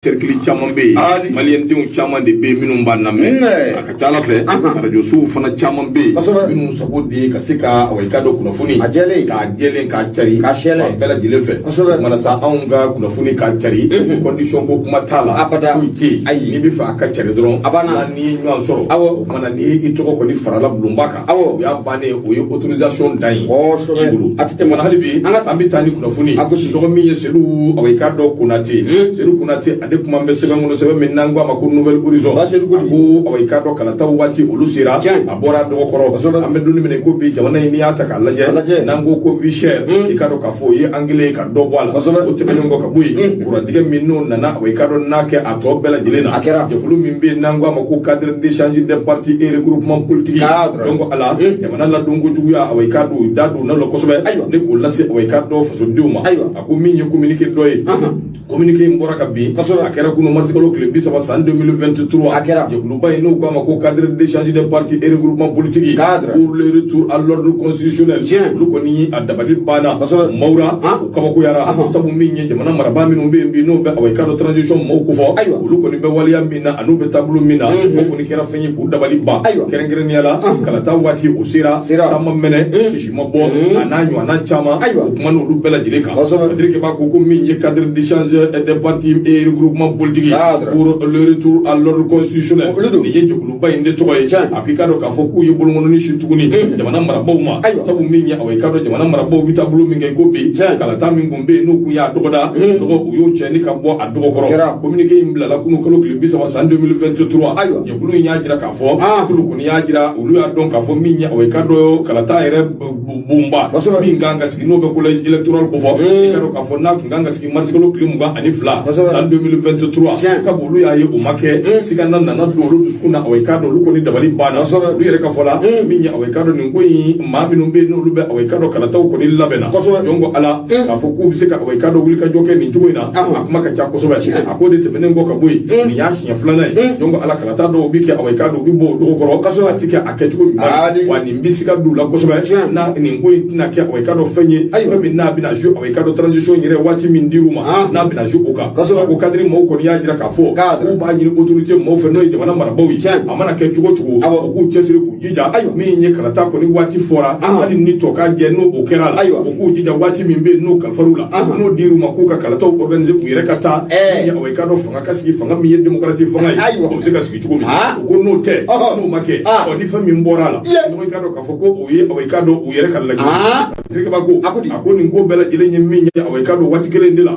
cercle caman be malien denw caman de be minnu b'a lamɛn a ka ca Ala fɛ radio sow fana caman be minnu sago de ka se ka awai ka dɔ kunnafoni k'a jɛlen k'a cari fan bɛɛ lajɛlen fɛ mana sa anw ka kunnafoni k'a cari condition ko kuma t'a la foyi tɛ yen n'i bɛ fɛ a ka cari dɔrɔn n'i ye ɲɔgɔn sɔrɔ o kumana n'i i tɔgɔ kɔni farala bulonba kan o y'a bannen o ye autorisation dan ye i bolo a tɛ tɛmɛ hali bi an bɛ taa ni kunnafoni dɔgɔ min ye Seydou awai ka dɔ Konate Seydou Konate ale kuma bɛ sɛbɛn kɔnɔ sɛbɛn min n'an ko a ma ko nouvelle horizon ko awai ka dɔ kalataw waati olu sera a bɔra dɔgɔkɔrɔ an bɛ don min ko bi jamana in n'i y'a ta k'a lajɛ n'an ko vie chère i ka dɔn k'a fɔ o ye anglais ka dɔ bɔ a la o tɛmɛnen kɔ ka bɔ yen kurantigɛ min n'o nana awai ka dɔn n'a kɛ a tɔ bɛɛ lajɛlen na jɛkulu min bɛ yen n'an ko a ma ko cadre d'échange des partis et regroupement politique donc ala jamana ladon kojuguya awai ka dɔn da don na la kosɛbɛ ne k'o lase awai ka dɔn fasodenw ma a ko min ye communiqué dɔ ye communiqué in bɔra ka bin a kɛra kunu mars kalo tile 30 san 2023 a kɛra jɛkuluba in n'o ko a ma ko cadre d'échange des partis et regroupement politique pour le retour à l'ordre constitutionnel olu kɔni a dabali banna mawura o kabakoyara sabu min ye jamana marabaa minnu bɛ yen bi n'o bɛ awai ka dɔn transition maaw ko fɔ olu kɔni bɛ waleya min na an'u bɛ taabolo min na o kɔni kɛra fɛn ye k'u dabali ban kɛrɛnkɛrɛnnenya la kalata waati o sera taama mɛnɛ sisi ma bɔ a n'a ɲɔgɔnna caman o kuma n'olu bɛɛ lajɛlen kan parce que b'a ko min ye cadre d'échange des partis et regroupement politique pour le retour à l'ordre constitutionnel nin ye jɛkuluba in de tɔgɔ ye a ko i ka dɔn k'a fɔ k'u ye bolokɔnɔni si tuguni jamana marabaaw ma sabu min ye awai ka dɔn jamana marabaaw bɛ taabolo min kɛ ko bi kalata min kun bɛ yen n'u kun y'a dɔgɔda u y'o cɛnni ka bɔ a dɔgɔkɔrɔ communiqué in bilala kunu kalo tile 30 san 2023 jɛkulu in y'a jira k'a fɔ kulu kɔni y'a jira olu y'a dɔn k'a fɔ min ye awai ka dɔn kalata yɛrɛ bonba min kan ka sigi n'o bɛ collège électoral ko fɔ i ka dɔn k'a fɔ n'a kun kan ka sigi mars kalo tile 22 san 2023 kabu olu y'a ye o ma kɛ sigana nana don olu dusukun na awai ka dɔn olu kɔni dabali banna olu yɛrɛ ka fɔ la min ye awai ka dɔn nin ko in maa minnu bɛ yen n'olu bɛ awai ka dɔn kalataw kɔni labɛnna jɔn ko ala k'a fɔ k'u bɛ se ka awai ka dɔn wuli ka jɔ kɛ nin cogo in na a kuma ka ca kosɛbɛ a ko de tɛmɛnen kɔ ka bɔ yen nin y'a siɲɛ filanan ye jɔn ko ala kalata dɔw bɛ kɛ awai ka dɔn u bɛ bɔ o dɔgɔkɔrɔ a ti kɛ a kɛcogo ɲuman wa nin bɛ siga don u la kosɛbɛ na nin ko in tɛna kɛ awai ka dɔn fɛn ye fɛn min n'a bɛna jouer awai ka dɔn transition yɛrɛ waati min dir'u ma n'a bɛna jouer o kan ko kadiri maaw kɔni y'a jira k'a fɔ k'u b'a ɲini autorité maaw fɛ n'o ye jamana marabaaw ye a mana kɛ cogo cogo u k'u cɛsiri k'u jija min ye kalata kɔni waati fɔra hali ni tɔ ka jɛ n'o o kɛra la u k'u jija waati min bɛ yen n'o kalifar'u la n'o dir'u ma k'u ka kalataw organiser k'u yɛrɛ ka taa min ye awai ka dɔn fanga ka sigi fanga min ye démocratie fanga ye o bɛ se ka sigi cogo min u ko n'o tɛ n'o ma kɛ ni fɛn min bɔra a la n'o ka dɔn k'a fɔ ko o ye awai ka dɔn u yɛrɛ ka laɲini sirikaba ko a ko nin ko bɛɛ lajɛlen ye min ye awai ka dɔn waati kelen de la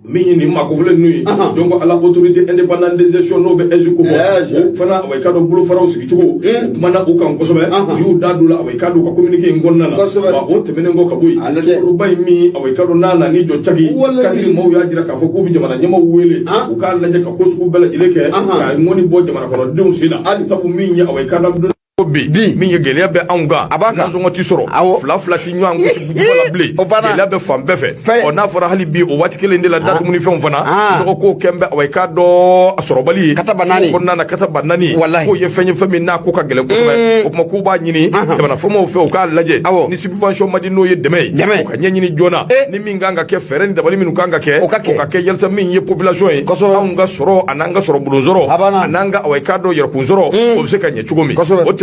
min ye nin makofilɛ ninnu ye jɔn ko ala autorité indépendante des gestions n'o bɛ ESG ko fɔ o fana awai ka dɔn bolofaraw sigicogo o kumana o kan kosɛbɛ u y'u da don la awai ka dɔn ka communiqué in kɔnɔna na wa o tɛmɛnen kɔ ka bɔ yen sukɔrɔba in min awai ka dɔn n'a nani jɔ cagi kadiri maaw y'a jira k'a fɔ k'u bɛ jamana ɲɛmaaw wele u k'a lajɛ ka ko sugu bɛɛ lajɛlen kɛ ka ŋɔni bɔ jamana kɔnɔdenw sen na sabu min ye awai ka dɔn bi min ye gɛlɛya bɛ anw kan a b'a kan sɔngɔ ti sɔrɔ fila ti ɲɔgɔn gosi bujuba la bilen gɛlɛya bɛ fan bɛɛ fɛ n'a fɔra hali bi o waati kelen de la da dumuni fɛnw fana dɔgɔ ko kɛn bɛ awai ka dɔn a sɔrɔbali ye kɔnɔna na kataba naani k'o ye fɛn ye fɛn min n'a ko ka gɛlɛn kosɛbɛ o kuma k'u b'a ɲini jamana fɔmaw fɛ u k'a lajɛ ni subvention ma di n'o ye dɛmɛ ye u ka ɲɛɲini joona ni min kan ka kɛ fɛɛrɛ ni dabali minnu kan ka kɛ o ka kɛ yalisa min ye population ye anw ka sɔrɔ a n'an ka sɔrɔ bulon sɔrɔ a n'an ka awai ka dɔn yɛrɛkun sɔrɔ o bɛ se ka ɲɛ cogo min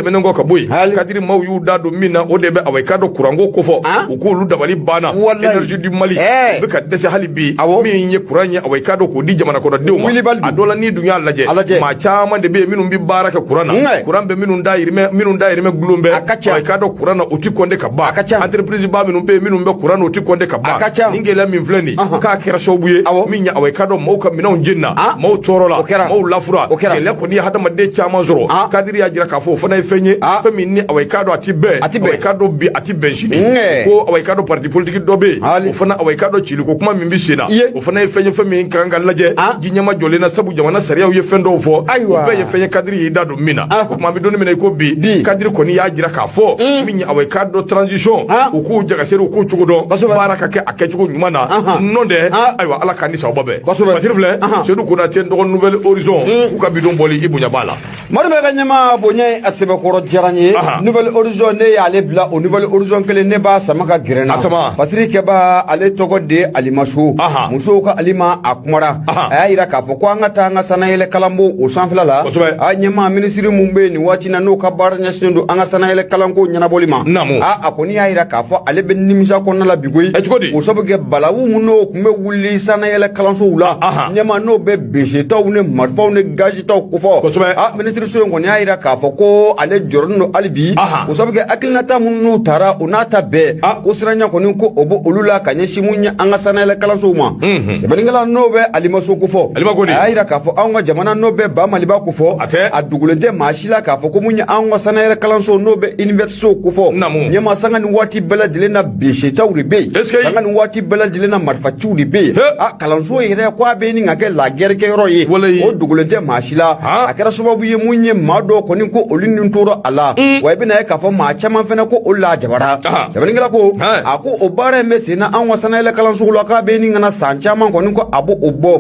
tɛmɛnen kɔ ka bɔ yen kadiri maaw y'u da don min na o de bɛ awai ka dɔn kuranko ko fɔ u k'olu dabali banna énergie du Mali u bɛ ka dɛsɛ hali bi min ye kuran ye awai ka dɔn k'o di jamana kɔnɔdenw ma a dɔ la n'i dun y'a lajɛ maa caman de bɛ yen minnu bɛ baara kɛ kuran na kuran bɛ minnu dayirimɛ gulon bɛ awai ka dɔn kuran na o ti kɔnte ka ban entreprise ba minnu bɛ yen minnu bɛ kuran na o ti kɔnte ka ban nin gɛlɛya min filɛ nin k'a kɛra sababu ye min ye awai ka dɔn maaw ka minɛnw jenina maaw tɔɔrɔ la maaw lafura gɛlɛya kɔni ye hadamaden caman sɔrɔ kadiri y'a jira k'a fɔ o fana ye fɛn ye fɛn min ni awai ka dɔn a ti bɛn awai ka dɔn bi a ti bɛn sini ko awai ka dɔn parti politique dɔ bɛ yen o fana awai ka dɔn ciliko kuma min bɛ sen na o fana ye fɛn ye fɛn min kan ka lajɛ ji ɲɛma jɔlen na sabu jamana sariyaw ye fɛn dɔw fɔ o bɛɛ ye fɛn ye kadiri y'i da don min na o kuma bɛ don min na i ko bi kadiri kɔni y'a jira k'a fɔ min ye awai ka dɔn transition u k'u jagaseri u k'u cogo dɔn baara ka kɛ a kɛcogo ɲuman na n'o tɛ ayiwa ala k'an ni sababa bɛɛ masiri filɛ Seydou Konate dɔgɔ nouvelle horizon k'u ka bidon bɔli i bonya b'a la Madu bɛ ka ɲɛma bonya a sɛbɛn Sabakoro Djaranye, Nouvelle Horizon ne y'ale bila o Nouvelle Horizon kelen ne b'a sama ka gɛrɛna. Fasiri kɛba ale tɔgɔ de Alimaso. Musow ka Alima a kumara. A y'a yira k'a fɔ ko an ka taa an ka sanayɛlɛ kalanbo o sanfɛla la. A ɲɛmaa minisiri mun bɛ nin waati na n'o ka baara ɲɛsinnen don an ka sanayɛlɛ kalanko ɲɛnabɔli ma. A kɔni y'a yira k'a fɔ ale bɛ nimisa kɔnɔna la bi koyi. O sabu kɛ balawu mun n'o tun bɛ wuli sanayɛlɛ kalansow la. Ɲɛmaa n'o bɛ besetaw ni marifaw ni gazitaw kofɔ. Minisiri so in kɔni y'a yira k'a fɔ ko ale jɔrɔlen don hali bi. O sabu kɛ hakilinata mun n'u taara o n'a ta bɛɛ. Ko siranya kɔni ko o b'o olu la ka ɲɛsin mun ye an ka sanayɛlɛ kalansow ma. Sɛbɛnnikɛla n'o bɛ Alimaso ko fɔ. A y'a yira k'a fɔ anw ka jamana n'o bɛ Ba Maliba ko fɔ. A dugulen tɛ maa si la k'a fɔ ko mun ye anw ka sanayɛlɛ kalanso n'o bɛ université ko fɔ. Ɲɛmaa sanga ni waati bɛɛ lajɛlen na besetaw de bɛ yen. Sanga ni waati bɛɛ lajɛlen na marifaciw de bɛ yen. Kalanso yɛrɛ ko a bɛ nin ka kɛ lagɛrɛkɛyɔrɔ ye. O dugulen tɛ maa si la. A kɛra sababu ye mun ye maa dɔw kɔni ko olu nin tora a la. Wa i bɛna ye k'a fɔ maa caman fana ko olu la jabara. Sɛbɛnnikɛla ko a ko o baara in bɛ sen na anw ka sanayɛlɛ kalanso la k'a bɛ nin kana san caman kɔni ko a b'o bɔ.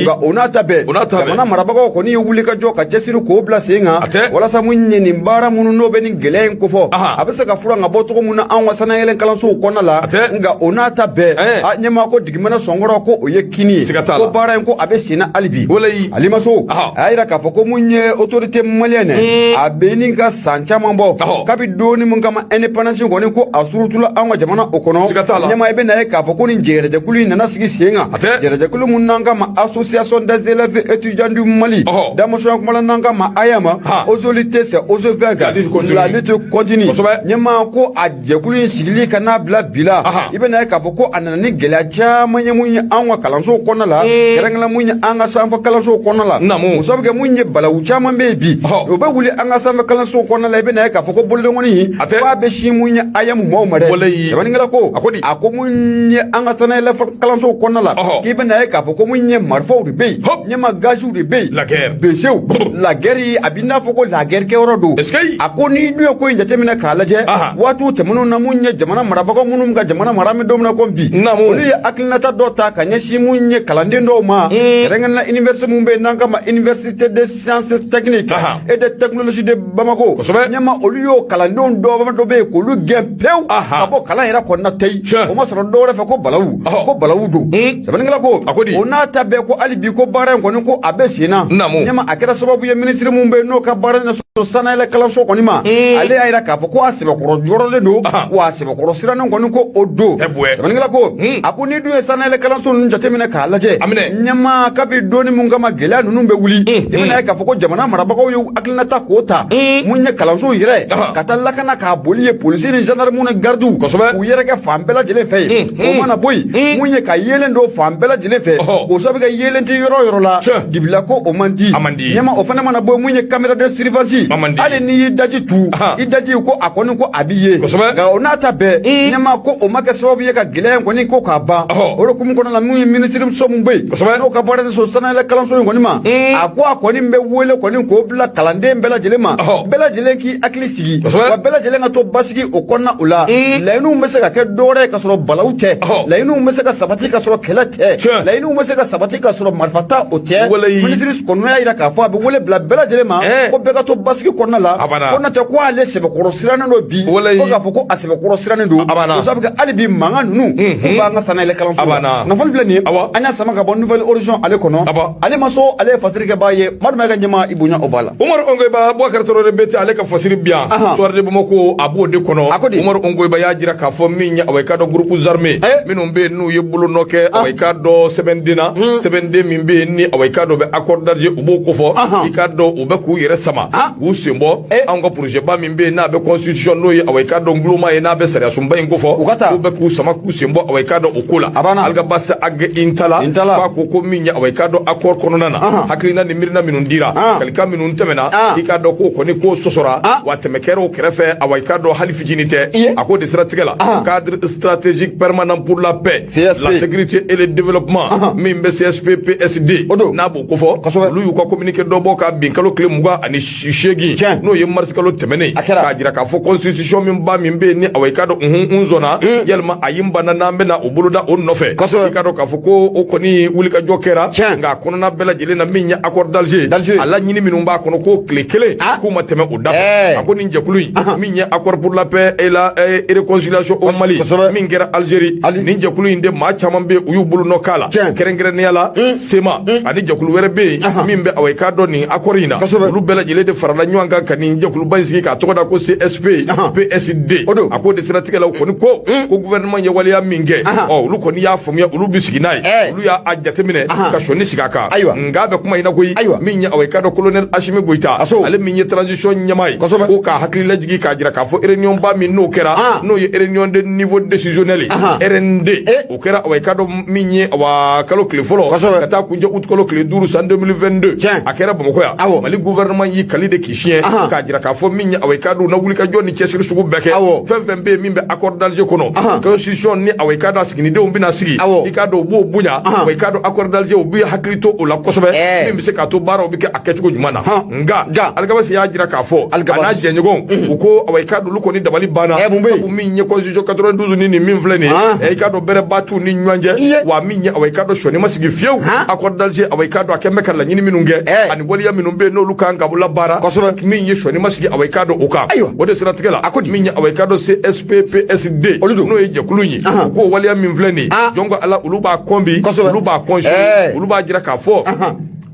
Nka o n'a ta bɛɛ jamana marabagaw kɔni ye wuli ka jɔ ka cɛsiri k'o bila sen kan walasa mun ye nin baara minnu n'o bɛ nin gɛlɛya in kofɔ a bɛ se ka fura ka bɔ cogo min na anw ka sanayɛlɛ kalansow kɔnɔna la. Nka o n'a ta bɛɛ ɲɛmaa ko Digimɛnɛ Sɔnkɔrɔ ko o ye kini ye ko baara in ko a bɛ sen na hali bi. Alimaso a y'a yira k'a fɔ ko mun ye autorité malienne a bɛ nin ka san caman bɔ kabi doni mun kama indépendance kɔni ko a surutula an ka jamana o kɔnɔ. Ɲɛmaa i bɛna ye k'a fɔ ko nin jɛgɛrɛjɛkulu in nana sigi sen kan. Jɛgɛrɛjɛkulu mun n'an ka ma association des élèves étudiants du Mali. Damoson kumala n'an ka ma AYAMA. Ozolite c'est Ozovega. La lutte continue. Ɲɛmaa ko a jɛkulu in sigili ka n'a bila bi la. I bɛna ye k'a fɔ ko a nana ni gɛlɛya caman ye mun ye an ka kalansow kɔnɔna la. Kɛrɛnkɛrɛnnen mun ye an ka sanfɛ kalansow kɔnɔna la. O sabu kɛ mun ye balawu caman bɛ yen bi. O bɛ wuli an ka sanfɛ kalansow kɔnɔna la i bɛna ye k'a fɔ ko bolodenkɔni k'a bɛ sin mun ye AYAMU maaw ma dɛ. Sɛbɛnnikɛla ko a ko mun ye an ka sanayɛlɛ kalansow kɔnɔna la k'i bɛna ye k'a fɔ ko mun ye marifaw de bɛ yen. Ɲɛmaa gaziw de bɛ yen. Besew lagɛri a bɛ n'a fɔ ko lagɛrikɛyɔrɔ don. A ko n'i dun ye ko in jateminɛ k'a lajɛ waatiw tɛmɛnenw na mun ye jamana marabagaw minnu ka jamana mara min don min na ko bi olu ye hakilinata dɔ ta ka ɲɛsin mun ye kalanden dɔw ma kɛrɛnkɛrɛnnenya université mun bɛ yen n'an ka ma université des sciences techniques et de technologie de Bamako. Ɲɛmaa olu y'o kalandenw dɔ bɛ yen k'olu gɛn pewu ka bɔ kalan yɛrɛ kɔnɔna tɛ yen o ma sɔrɔ dɔwɛrɛ fɛ ko balawu don. Sɛbɛnnikɛla ko o n'a ta bɛɛ ko hali bi ko baara in kɔni ko a bɛ sen na. Ɲɛmaa a kɛra sababu ye minisiri mun bɛ yen n'o ka baara ɲɛsin sanayɛlɛ kalanso kɔni ma ale y'a yira k'a fɔ ko a sɛbɛkɔrɔ jɔrɔlen don wa a sɛbɛkɔrɔ sirannen kɔni ko o don. Sɛbɛnnikɛla ko a ko n'i dun ye sanayɛlɛ kalanso ninnu jateminɛ k'a lajɛ ɲɛmaa kabi doni mun kama gɛlɛya ninnu bɛ wuli i bɛna ye k'a fɔ ko jamana marabagaw ye hakilinata k'o ta mun ye kalanso yɛrɛ ka taa lakana k'a boli ye polisi ni gendarmew ni gardiw k'u yɛrɛ kɛ fan bɛɛ lajɛlen fɛ yen o mana bɔ yen mun ye ka yeelen don fan bɛɛ lajɛlen fɛ o sabu kɛ yeelen tɛ yɔrɔ o yɔrɔ la dibila ko o man di ɲɛmaa o fana mana bɔ mun ye caméra de surveillance hali n'i y'i daji tu i daji ko a kɔni ko a b'i ye nka o n'a ta bɛɛ ɲɛmaa ko o ma kɛ sababu ye ka gɛlɛya in kɔni ko k'a ban o de hukumu kɔnɔna la mun ye minisiri so mun bɛ yen n'o ka baara ɲɛsin sanayɛlɛ kalanso in kɔni ma a ko a kɔni bɛ wele kɔni k'o bila kalanden bɛɛ lajɛlen ma bɛɛ lajɛlen k'i hakili sigi wa bɛɛ lajɛlen ka to basigi o kɔnɔna o la laɲiniw bɛ se ka kɛ dɔwɛrɛ ye ka sɔrɔ balawu tɛ laɲiniw bɛ se ka sabati ka sɔrɔ kɛlɛ tɛ laɲiniw bɛ se ka sabati ka sɔrɔ marifa ta o tɛ minisiri kɔni y'a yira k'a fɔ a bɛ wele bila bɛɛ lajɛlen ma ko bɛɛ ka to basigi kɔnɔna la ko n'o tɛ ko ale sɛbɛkɔrɔ sirannen don bi ko k'a fɔ ko a sɛbɛkɔrɔ sirannen don o sabu kɛ hali bi mankan ninnu o b'an ka sanayɛlɛ kalanso la nafolo filɛ nin ye an y'a sama ka bɔ Nouvelle Horizon ale kɔnɔ ale ma so ale ye fasiri kɛbaa ye Maduma ka ɲɛmaa i bonya o b'a la. Umaru Ongoyba Boubacar Traoré bɛ ale ka fasiri bi yan soirée de Bamako a b'o de kɔnɔ Umaru Ongoyba y'a jira k'a fɔ min ye away ka dɔ groupes armés minnu bɛ yen n'u ye bolo nɔ kɛ away ka dɔ sɛbɛnden na sɛbɛnden min bɛ yen ni away ka dɔ bɛ accord d'Alger u b'o kofɔ i ka dɔn u bɛ k'u yɛrɛ sama k'u sen bɔ anw ka projet ba min bɛ yen n'a bɛ constitution n'o ye away ka dɔ nguloma ye n'a bɛ sariya sunba in kofɔ k'u bɛ k'u sama k'u sen bɔ away ka dɔ o ko la Algabase Ag Intala k'a ko min ye away ka dɔ accord kɔnɔna na hakilina ni miirina minnu dira kalikan minnu tɛmɛna i ka dɔn k'o kɔni k'o sɔsɔra wa tɛmɛ kɛra o kɛrɛfɛ away ka dɔ hali fitinin tɛ a ko de siratigɛ la cadre stratégique permanent pour la paix la sécurité et le développement min bɛ CSP-PSD n'a b'o kofɔ olu y'u ka communiqué dɔ bɔ ka bin kalo tile 28 n'o ye mars kalo tɛmɛnen k'a jira k'a fɔ constitution min ba min bɛ yen ni away ka dɔ nzɔnna yalima a yi banna n'an bɛna o boloda o nɔfɛ i ka dɔn k'a fɔ ko o kɔni wulikajɔ kɛra nka a kɔnɔna bɛɛ lajɛlen na min ye accord d'Alger a laɲini minnu b'a kɔnɔ ko tile kelen k'u ma tɛmɛ o da a ko nin jɛkulu in min ye accord pour la paix et la réconciliation au Mali min kɛra Algérie nin jɛkulu in de maa caman bɛ u y'u bolo nɔ k'a la kɛrɛnkɛrɛnnenya la SEMA ani jɛkulu wɛrɛ bɛ yen min bɛ awɔ i k'a dɔn nin accord in na olu bɛɛ lajɛlen de farala ɲɔgɔn kan ka nin jɛkuluba in sigi k'a tɔgɔ da ko CSP PSD a ko de siratigɛ la o kɔni ko gouvernement ye waleya min kɛ olu kɔni y'a faamuya olu bɛ sigi n'a ye olu y'a jateminɛ ka sɔnni sigi a kan nka bɛ kuma in na koyi min ye awɔ i k'a dɔn colonel Assimi Goïta ale min ye transition ɲɛmaa ye ko k'a hakili lajigi k'a jira k'a fɔ réunion ba min n'o kɛra n'o ye réunion de niveau décisionnel RND o kɛra awɔ i k'a dɔn min ye awɔ kalo tile fɔlɔ ka taa kuncɛ août kalo tile 5 san 2022 a kɛra Bamakɔ yan Mali gouvernement y'i kali de k'i siɲɛ k'a jira k'a fɔ min ye awɔ i k'a dɔn na wulikajɔ ni cɛsiri sugu bɛɛ kɛ fɛn fɛn bɛ yen min bɛ accord d'Alger kɔnɔ constitution ni awɔ i k'a dɔn a siginidenw bɛna sigi i k'a dɔn u b'o bonya awɔ i k'a dɔn accord d'Alger u bɛ hakili to o la kosɛbɛ min bɛ se k'a to baaraw bɛ kɛ a kɛcogo ɲuman na nka Alikabasi y'a jira k'a fɔ a n'a jɛɲɔgɔn u ko awɔ i k'a dɔn olu kɔni dabali banna sabu min ye constitution 92 ni min filɛ nin ye i k'a dɔn bɛrɛ b'a t'u ni ɲɔgɔn cɛ wa min ye awɔ i k'a dɔn sɔnni ma sigi fiyewu accord d'Alger awɔ i k'a dɔn a kɛn bɛ ka laɲini minnu kɛ ani waleya minnu bɛ yen n'olu kan ka labaara min ye sɔnni ma sigi awɔ i k'a dɔn o kan o de siratigɛ la min ye awɔ i k'a dɔn CSP PSD n'o ye jɛkulu in ye u ko waleya min filɛ nin ye jɔn ko Ala olu b'a kɔn bi olu b'a kɔn olu b'a jira k'a fɔ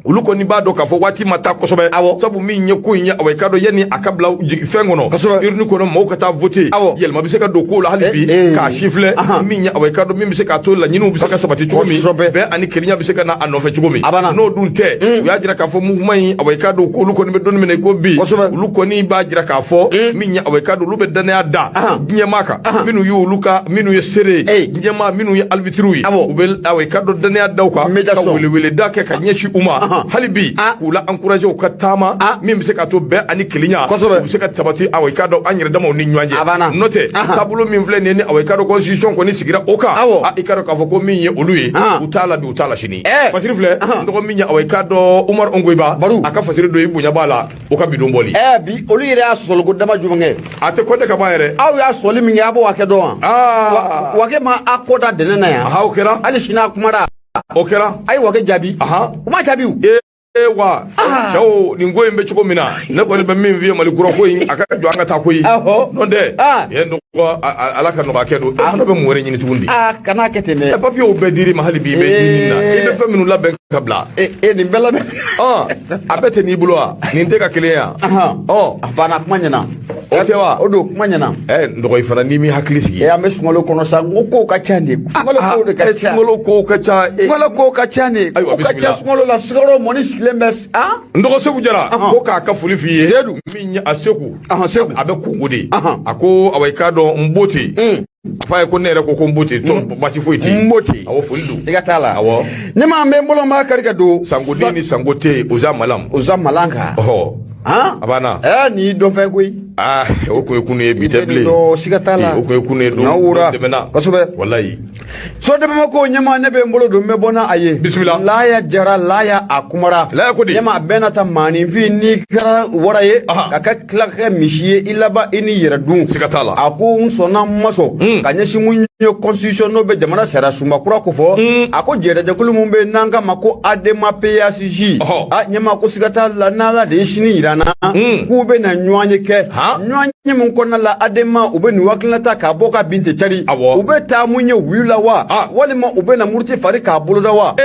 olu kɔni b'a dɔn k'a fɔ waati ma taa kosɛbɛ sabu min ye ko in ye awɔ i k'a dɔn yanni a ka bila fɛn kɔnɔ urne kɔnɔ mɔgɔw ka taa voter yɛlɛma bɛ se ka don kow la hali bi k'a sifilɛ min ye awɔ i k'a dɔn min bɛ se k'a to laɲiniw bɛ se ka sabati cogo min bɛn ani kelenya bɛ se ka na a nɔfɛ cogo min n'o dun tɛ u y'a jira k'a fɔ mouvement in awɔ i k'a dɔn ko olu kɔni bɛ dɔnni minɛ i ko bi olu kɔni b'a jira k'a fɔ min ye awɔ i k'a dɔn olu bɛ danaya da diɲɛmaa kan minnu y'olu ka minnu ye seere diɲɛmaa minnu ye arbitres ye u bɛ awɔ i k'a dɔn danaya daw kan ka weleweleda kɛ ka ɲɛsin u ma hali bi k'u la encourager u ka taama min bɛ se ka to bɛn ani kelenya u bɛ se ka sabati awɔ i k'a dɔn an yɛrɛ damaw ni ɲɔgɔn cɛ n'o tɛ taabolo min filɛ nin ye ni awɔ i k'a dɔn constitution kɔni sigira o kan i k'a dɔn k'a fɔ ko min ye olu ye u t'a la bi u t'a la sini fasiri filɛ n tɔgɔ min ye awɔ i k'a dɔn Umaru Ongoyiba a ka fasiri dɔ i bonya b'a la o ka bidon bɔli bi olu yɛrɛ y'a sɔsɔli ko dama jumɛn kɛ a tɛ kɔnte ka ban yɛrɛ aw y'a sɔli min kɛ a b'o hakɛ dɔn wa wakɛ ma a ko da dɛnɛ na yan o kɛra hali sini a kumara o kɛra a ye wakɛ jaabi u ma jaabi wa cɛw nin ko in bɛ cogo min na ne kɔni bɛ min f'i ye Mali kura ko in a ka jɔ an ka taa koyi n'o tɛ Ala ka nɔgɔya kɛ don e fana bɛ mun wɛrɛ ɲini tuguni kana kɛ ten dɛ papiyew bɛɛ dir'i ma hali bi i bɛ ɲini na i bɛ fɛn minnu labɛn ka bila nin bɛɛ labɛn a bɛɛ tɛ n'i bolo wa nin tɛ ka kelen yan a banna kuma ɲɛna o tɛ wa o don kuma ɲɛna n dɔgɔ i fana n'i m'i hakili sigi an bɛ sunkalo kɔnɔ sa n ko kow ka ca de sunkalo kow de ka ca sunkalo kow ka ca sunkalo kow ka ca de kow ka ca sunkalo la sukaro mɔni sigilen bɛ n dɔgɔ Segu Jara ko k'a ka foli f'i ye min ye a Segu a bɛ Kongo de a ko awɔ i k'a dɔn n bo ten fa ye ko ne yɛrɛ ko n bo ten basi foyi tɛ n bo ten awɔ foli don i ka t'a la awɔ ne ma n bɛ n bolo n b'a kari ka don Sangoden ni Sangote Oza Malam kan a banna ni dɔn fɛn koyi o kun ye kunu ye bi tɛ bilen siga t'a la o kun ye kunu ye don dɛmɛna kosɛbɛ walayi so dɛmɛ ko ɲɛma ne bɛ n bolo don n bɛ bɔ n'a a ye bisimila Laya Jara Laya a kumara Laya ko di ɲɛma a bɛɛ na ta maaninfin n'i kɛra wara ye ka tila ka kɛ misi ye i laban i ni yɛrɛ dun siga t'a la a ko n sɔnna n ma sɔn ka ɲɛsin mun ye constitution n'o bɛ jamana sariya sunba kura ko fɔ a ko jɛrɛjɛkulu mun bɛ n'an k'a ma ko ADEMA PACJ ɲɛma ko siga t'a la n'Ala de ye sini yira n na k'u bɛ na ɲɔgɔn ye kɛ ɲɔgɔn ye min kɔnɔna la ADEMA u bɛ nin wakilinata k'a bɔ ka bin tɛ cari u bɛ taa mun ye wulu la wa walima u bɛ na muruti fari k'a boloda wa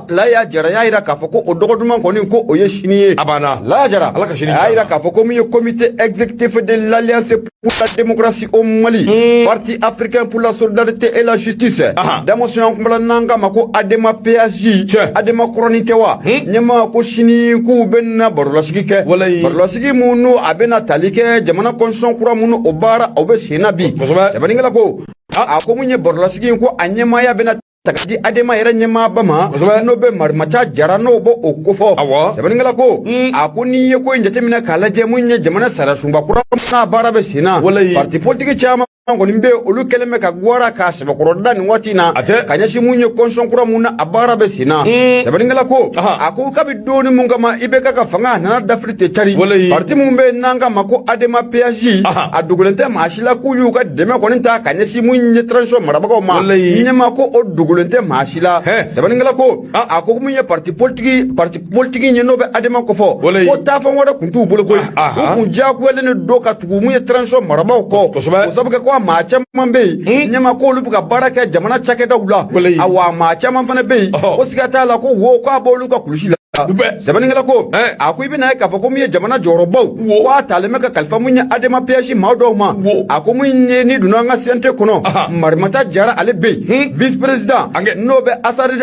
Laya Jara y'a jira k'a fɔ ko o dɔgɔ duman kɔni ko o ye sini ye Laya Jara a y'a jira k'a fɔ ko min ye comité exécutif de l'Alliance pour la démocratie au Mali parti africain pour la solidarité et la justice damosoyan kumala n'an k'a ma ko ADEMA PACJ ADEMA kɔrɔnin tɛ wa ɲɛma ko sini k'u bɛ na barolasigi kɛ barolasigi minnu a bɛ na tali kɛ jamana constitution kura minnu o baara o bɛ sen na bi sɛbɛnnikɛla ko a ko mun ye barolasigi ko a ɲɛmaaya bɛ na ta ka di ADEMA yɛrɛ ɲɛmaaba ma n'o bɛ Marimaca Jara n'o bɔ o kofɔ sɛbɛnnikɛla ko a ko n'i ye ko in jateminɛ k'a lajɛ mun ye jamana sariya sunba kura n'a baara bɛ sen na parti politique caman kɔni bɛ olu kɛlen bɛ ka guwara k'a sɛbɛkɔrɔda nin waati na ka ɲɛsin mun ye kɔnsɔn kura mun na a baara bɛ sen na sɛbɛnnikɛla ko a ko kabi doni mun kama IBK ka fanga a nana dafiri tɛ cari parti mun bɛ n'an ka ma ko ADEMA PAJ a dogolen tɛ maa si la k'u y'u ka dɛmɛ kɔni ta ka ɲɛsin mun ye transition marabagaw ma ɲɛma ko o dogolen tɛ maa si la sɛbɛnnikɛla ko a ko mun ye parti politique ye n'o bɛ ADEMA kɔfɔ ko taafan wɛrɛ kun t'u bolo koyi u kun diyagoyalen don ka tugu mun ye transition marabagaw kɔ o sabu kɛ ko a maa caman bɛ yen ɲɛma ko olu bɛ ka baara kɛ jamana cakɛdaw la awa maa caman fana bɛ yen ko siga t'a la ko wo k'a b'olu ka kulusi la sɛbɛnnikɛla ko a ko i bɛna ye k'a fɔ ko mun ye jamana jɔyɔrɔbaw ko a taalen bɛ ka kalifa mun ye ADEMA PAJ maa dɔw ma a ko mun ye ni donna an ka CNT kɔnɔ Marimata Jara ale bɛ yen vice président n'o bɛ Asari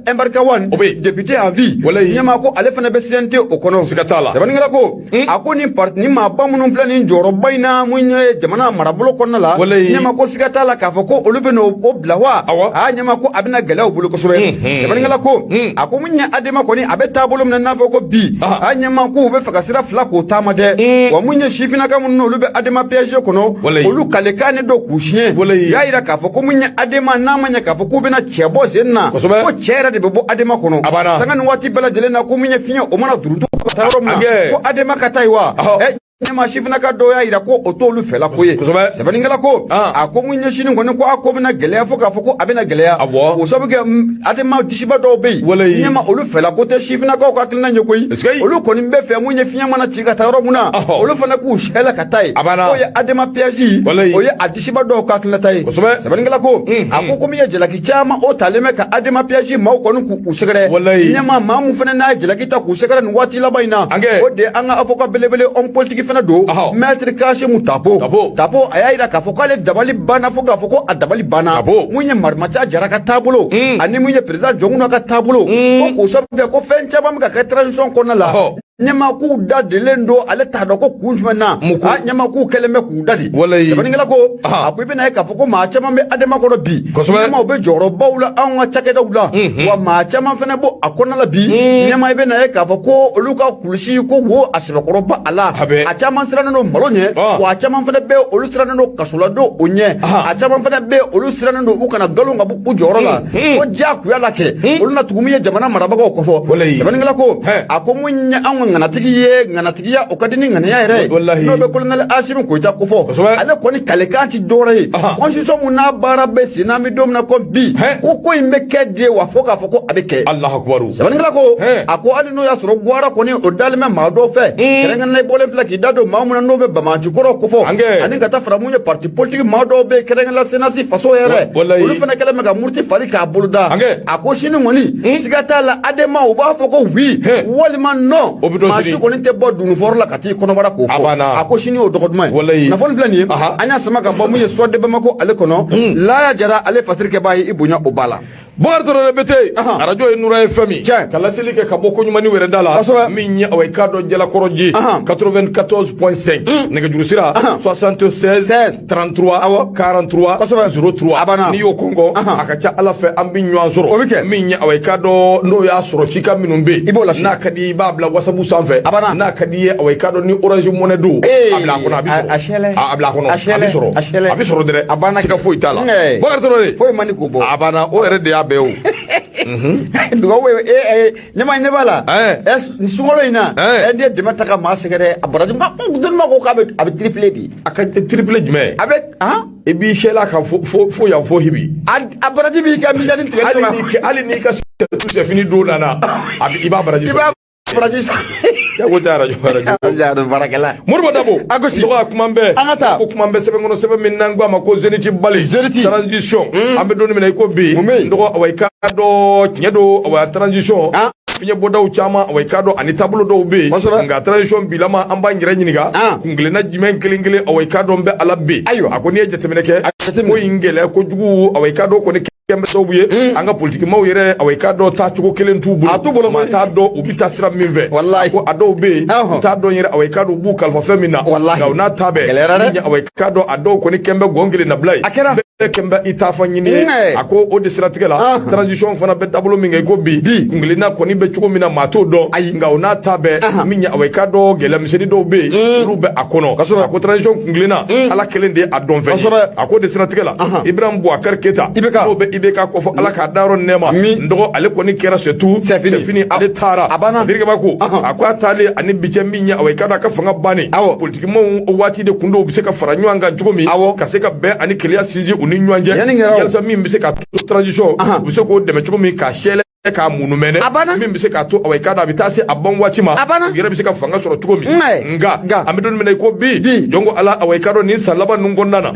Embarkawan député en vie ɲɛma ko ale fana bɛ CNT o kɔnɔ sɛbɛnnikɛla ko a ko ni maaba minnu filɛ nin jɔyɔrɔba in na mun ye jamana marabolo kɔnɔna la ɲɛma ko siga t'a la k'a fɔ ko olu bɛ n'o bila wa ɲɛma ko a bɛna gɛlɛyaw bolo kosɛbɛ sɛbɛnnikɛla ko a ko mun ye ADEMA kɔni a bɛ taabolo min n'a fɔ ko bi a ɲɛma k'u bɛ fɛ ka sira fila k'o taama dɛ wa mun ye sifinnaka minnu olu bɛ ADEMA PAJ kɔnɔ olu kalekan ne don k'u siɲɛ y'a yira k'a fɔ ko mun ye ADEMA n'a ma ɲɛ k'a fɔ k'u bɛna cɛ bɔ sen na ko cɛ yɛrɛ de bɛ bɔ ADEMA kɔnɔ sanga ni waati bɛɛ lajɛlen na ko mun ye fiɲɛ o mana durutu ka taa yɔrɔ min na ko ADEMA ka taa yen wa ɲɛma sifinnaka dɔw y'a yira ko o t'olu fɛla ko ye sɛbɛnnikɛla ko a ko mun ɲɛsinin kɔni ko a ko bɛna gɛlɛya fo k'a fɔ ko a bɛna gɛlɛya o sabu kɛ ADEMA disiba dɔw bɛ yen ɲɛma olu fɛla ko tɛ sifinnakaw ka hakilina ye koyi olu kɔni bɛ fɛ mun ye fiɲɛ mana ci ka taa yɔrɔ mun na olu fana k'u sɛlɛ ka taa yen k'o ye ADEMA PAJ o ye a disiba dɔw ka hakilinata ye sɛbɛnnikɛla ko a ko komi ye jalaki caman o talen bɛ ka ADEMA PAJ maaw kɔni k'u sɛgɛrɛ ɲɛma maa mun fana n'a ye jalaki ta k'u sɛgɛrɛ nin waati laban in na o de an ka avocat belebele homme politique fana don maître Kashimu Tapo a y'a yira k'a fɔ k'ale dabali banna fo k'a fɔ ko a dabali banna mun ye Marimata Jara ka taabolo ani mun ye président Jɔnkunna ka taabolo ko k'o sabu kɛ ko fɛn caman bɛ ka kɛ transition kɔnɔna la ɲɛma k'u da delen don ale t'a dɔn ko kun jumɛn na ɲɛma k'u kɛlen bɛ k'u da di sɛbɛnnikɛla ko a ko i bɛna ye k'a fɔ ko maa caman bɛ ADEMA kɔnɔ bi ɲɛmaw bɛ jɔyɔrɔbaw la anw ka cakɛdaw la wa maa caman fana bɔ a kɔnɔna la bi ɲɛma i bɛna ye k'a fɔ ko olu ka kulusi ko wo a sɛbɛkɔrɔba a la a caman sirannen don malo ɲɛ wa a caman fana bɛ olu sirannen don kasola don o ɲɛ a caman fana bɛ olu sirannen don u kana nkalon ka bɔ u jɔyɔrɔ la ko diyagoya la kɛ olu na tugu min ye jamana marabagaw kɔfɔ sɛbɛnnikɛla ko a ko mun ye anw ŋanatigi ye ŋanatigiya o ka di ni ŋaniya yɛrɛ n'o bɛ colonel Asimi Koyita kofɔ ale kɔni kalekan ti dɔwɛrɛ ye constitution mun n'a baara bɛ sen n'an bɛ don min na ko bi ko in bɛ kɛ de wa fo k'a fɔ ko a bɛ kɛ sɛbɛnnikɛla ko a ko hali n'o y'a sɔrɔ Guwara kɔni o dalen bɛ maa dɔw fɛ kɛrɛnkɛrɛnnen bɔlen filɛ k'i da don maa mun na n'o bɛ Bamajikɔrɔ kofɔ ani ka taa fara mun ye parti politique maa dɔw bɛ kɛrɛnkɛrɛnla senasi faso yɛrɛ olu fana kɛlen bɛ ka muruti fali k'a boloda a ko sini kɔni siga t'a la ADEMA u b'a fɔ ko oui walima non kɔni tɛ bɔ dunufɔrɔ la ka t'i kɔnɔbara k'o fɔ a ko sini o dɔgɔ duman ye nafolo filɛ nin ye an y'a sama ka bɔ mun ye Suwade Bamako ale kɔnɔ Laya Jara ale fasirikɛbaa ye i bonya o b'a la Bakari Bete radio ye Nura FM ka laseli kɛ ka bɔ ko ɲumani wɛrɛ da la min ye aw ka dɔ Jalakɔrɔji 94.5 nɛgɛjuru sira 76 33 43 03 n'i y'o kɔngɔ a ka ca Ala fɛ an bɛ ɲɔgɔn sɔrɔ o bɛ kɛ min ye aw ka dɔ n'o y'a sɔrɔ sika minnu bɛ i b'o la n'a ka di i b'a bila WhatsApp sanfɛ n'a ka di ye aw ka dɔ ni Orange Money don a bila a kɔnɔ a bɛ sɔrɔ a bila a kɔnɔ a bɛ sɔrɔ dɛrɛ a banna sika foyi t'a la Bakari foyi man di k'o bɔ a banna o yɛrɛ de y'a bɛɛ o ɲɛma ɲɛ b'a la nin sunkalo in na n'i ye dɛmɛ ta ka maa sɛgɛrɛ a baraji dɔnni ko k'a bɛ triplé bi a ka triplé jumɛn a bɛ i b'i sɛla kan fo yan fo hibi a baraji b'i ka miliyɔn tigɛ hali n'i ka sɛfini don nana i b'a baraji sɔrɔ Moribo Dabo tɔgɔ kuma bɛɛ an ka taa ko kuma bɛɛ sɛbɛn kɔnɔ sɛbɛn min n'an ko a ma ko Zeniti Bali transition an bɛ don min na i ko bi n dɔgɔ awɔ i ka dɔ tiɲɛ don awɔ transition fiɲɛ bɔdaw caman awɔ i ka dɔn ani taabolo dɔw bɛ yen nka transition bilama an b'an yɛrɛ ɲininka kungilenna jumɛn kelen kelen awɔ i ka dɔn bɛ ala bɛ a ko n'i ye jateminɛ kɛ ko in gɛlɛya kojugu awɔ i ka dɔn kɔni kɛmɛ sababu ye an ka politikimaw yɛrɛ awɔ i ka dɔn taa cogo kelen t'u bolo maa t'a dɔn u bɛ taa sira min fɛ ko a dɔw bɛ yen u t'a dɔn yɛrɛ awɔ i ka dɔn u b'u kalifa fɛn min na nka u n'a ta bɛɛ awɔ i ka dɔn a dɔw kɔni kɛmɛ bɛ gɔn kelen nabila ye kemba itafa nyini ako o de siratigɛ la transition fana bɛ dabolo min kɛ ko bi kungelina kɔni bɛ cogo min na maa t'o dɔn nka o n'a ta bɛɛ min ɲɛ awɔ i ka dɔn gɛlɛyamisɛnnin dɔw bɛ yen olu bɛ a kɔnɔ a ko transition kungelina ala kelen de ye a dɔn fɛn a ko de siratigɛ la Ibrahim Boubacar Keita n'o bɛ IBK kɔfɛ ala k'a dayɔrɔ nɛɛma n dɔgɔ ale kɔni kɛra surtout Sefini ale taara Birikeba ko a ko a taalen ani bi cɛ min ɲɛ awɔ i ka dɔn a ka fanga bannen politikimɔgɔw o waati de kun do u bɛ se ka fara ɲɔgɔn kan cogo min ka se ka bɛn ani keleya sinsin u ni ɲɔgɔn cɛ yalasa min bɛ se ka to transition u bɛ se k'o dɛmɛ cogo min k'a sɛlɛ k'a munumɛnɛ min bɛ se k'a to awɔ i ka dɔn a bɛ taa se a ban waati ma u yɛrɛ bɛ se ka fanga sɔrɔ cogo min nka an bɛ don min na i ko bi jɔnko ala awɔ i ka dɔn nin san laban ninnu kɔnɔna na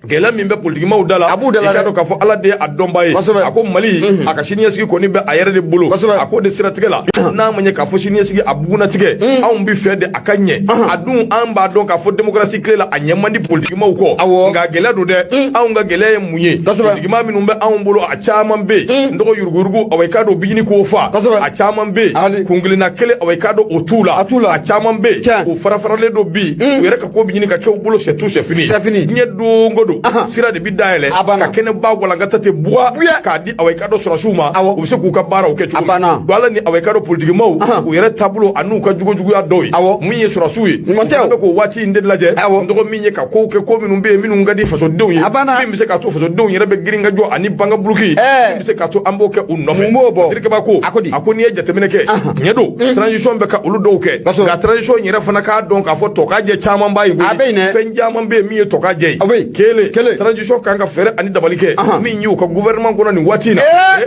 gɛlɛya min bɛ politikimɔgɔw da la i ka dɔn k'a fɔ ala de ye a dɔnba ye a ko Mali a ka siniɲɛsigi kɔni bɛ a yɛrɛ de bolo a ko de siratigɛ la n'a ma ɲɛ k'a fɔ siniɲɛsigi a bugunatigɛ anw bɛ fɛ de a ka ɲɛ a dun an b'a dɔn k'a fɔ démocratie tile la a ɲɛ man di politikimɔgɔw kɔ nka gɛlɛya don dɛ anw ka gɛlɛya ye mun ye politikima minnu bɛ anw bolo a caman bɛ yen n dɔgɔ yuruguyurugu awɔ i ka dɔn u bɛ ɲini k'o fa a caman bɛ yen kungelena kelen awɔ i ka dɔn o t'u la a caman bɛ yen o farafaralen don bi u yɛrɛ ka ko bɛ ɲini ka kɛ u bolo c'est tout c'est fini diɲɛ don o don sira de bi dayɛlɛ ka kɛnɛba walankata tɛ buga k'a di awɔ i ka dɔn sɔrɔsiw ma u bɛ se k'u ka baaraw kɛ cogo min don ala ni awɔ i ka dɔn politikimɔgɔw u yɛrɛ taabolo a n'u ka jugujuguya dɔw ye mun ye sɔrɔsiw ye u bɛ k'o waati in de lajɛ n dɔgɔ min ye ka kow kɛ ko minnu bɛ yen minnu ka di fasodenw ye min bɛ se k'a to fasodenw yɛrɛ bɛ girin ka jɔ ani banga buluki min bɛ se k'a to an b'o kɛ u nɔfɛ Birikeba ko a ko n'i ye jateminɛ kɛ tiɲɛ don transition bɛ ka olu dɔw kɛ nka transition yɛrɛ fana k'a dɔn k'a fɔ tɔkajɛ caman b'a ye fɛn caman bɛ yen min ye tɔkajɛ ye kelen transition kan ka fɛɛrɛ ani dabali kɛ min y'u ka gouvernement kɔnɔ nin waati in na